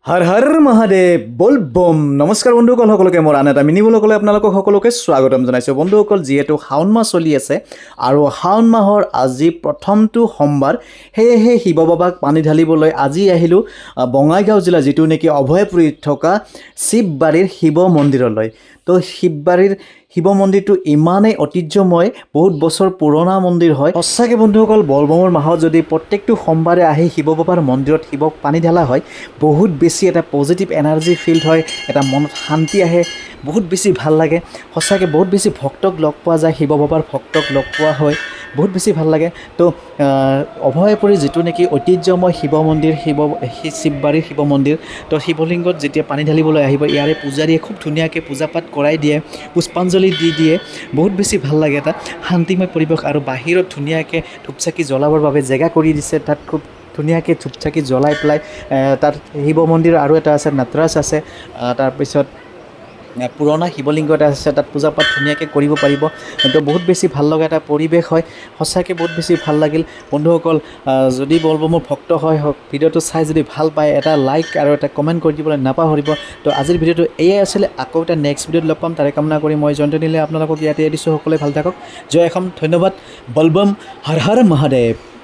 হৰ হৰ মহাদেৱ বল বম নমস্কাৰ বন্ধুসকল সকলোকে মোৰ আন এটা মিনি ব্লগলৈ আপোনালোকক সকলোকে স্বাগতম জনাইছোঁ বন্ধুসকল যিহেতু শাওণ মাহ চলি আছে আৰু শাওণ মাহৰ আজি প্ৰথমটো সোমবাৰ সেয়েহে শিৱ বাবাক পানী ঢালিবলৈ আজি আহিলোঁ বঙাইগাঁও জিলা যিটো নেকি অভয়পুৰীত থকা শিৱবাৰীৰ শিৱ মন্দিৰলৈ তো শিৱবাৰীৰ শিৱ মন্দিৰটো ইমানেই ঐতিহ্যময় বহুত বছৰ পুৰণা মন্দিৰ হয় সঁচাকৈ বন্ধুসকল বলবমৰ মাহত যদি প্ৰত্যেকটো সোমবাৰে আহি শিৱ বাবাৰ মন্দিৰত শিৱক পানী ঢালা হয় বহুত বেছি এটা পজিটিভ এনাৰ্জি ফিল হয় এটা মনত শান্তি আহে বহুত বেছি ভাল লাগে সঁচাকৈ বহুত বেছি ভক্তক লগ পোৱা যায় শিৱ বাবাৰ ভক্তক লগ পোৱা হয় বহুত বেছি ভাল লাগে তো অভয়পুৰীৰ যিটো নেকি ঐতিহ্যময় শিৱ মন্দিৰ শিৱবাৰীৰ শিৱ মন্দিৰ তো শিৱলিংগত যেতিয়া পানী ঢালিবলৈ আহিব ইয়াৰে পূজাৰীয়ে খুব ধুনীয়াকৈ পূজা পাঠ কৰাই দিয়ে পুষ্পাঞ্জলি দি দিয়ে বহুত বেছি ভাল লাগে এটা শান্তিময় পৰিৱেশ আৰু বাহিৰত ধুনীয়াকৈ ধূপচাকি জ্বলাবৰ বাবে জেগা কৰি দিছে তাত খুব ধুনীয়াকৈ ধূপচাকি জ্বলাই পেলাই তাত শিৱ মন্দিৰ আৰু এটা আছে নটৰাজ আছে তাৰপিছত পুৰণা শিৱলিংগ এটা আছে তাত পূজা পাঠ ধুনীয়াকৈ কৰিব পাৰিব তো বহুত বেছি ভাল লগা এটা পৰিৱেশ হয় সঁচাকৈ বহুত বেছি ভাল লাগিল বন্ধুসকল যদি বলবমৰ ভক্ত হয় ভিডিঅ'টো চাই যদি ভাল পায় এটা লাইক আৰু এটা কমেণ্ট কৰি দিবলৈ নাপাহৰিব তো আজিৰ ভিডিঅ'টো এয়াই আছিলে আকৌ এটা নেক্সট ভিডিঅ'ত লগ পাম তাৰে কামনা কৰি মই জয়ন্ত নিলে আপোনালোকক ইয়াতে দিছোঁ সকলোৱে ভাল থাকক জয় অসম ধন্যবাদ বলবম হৰ হৰ মহাদেৱ।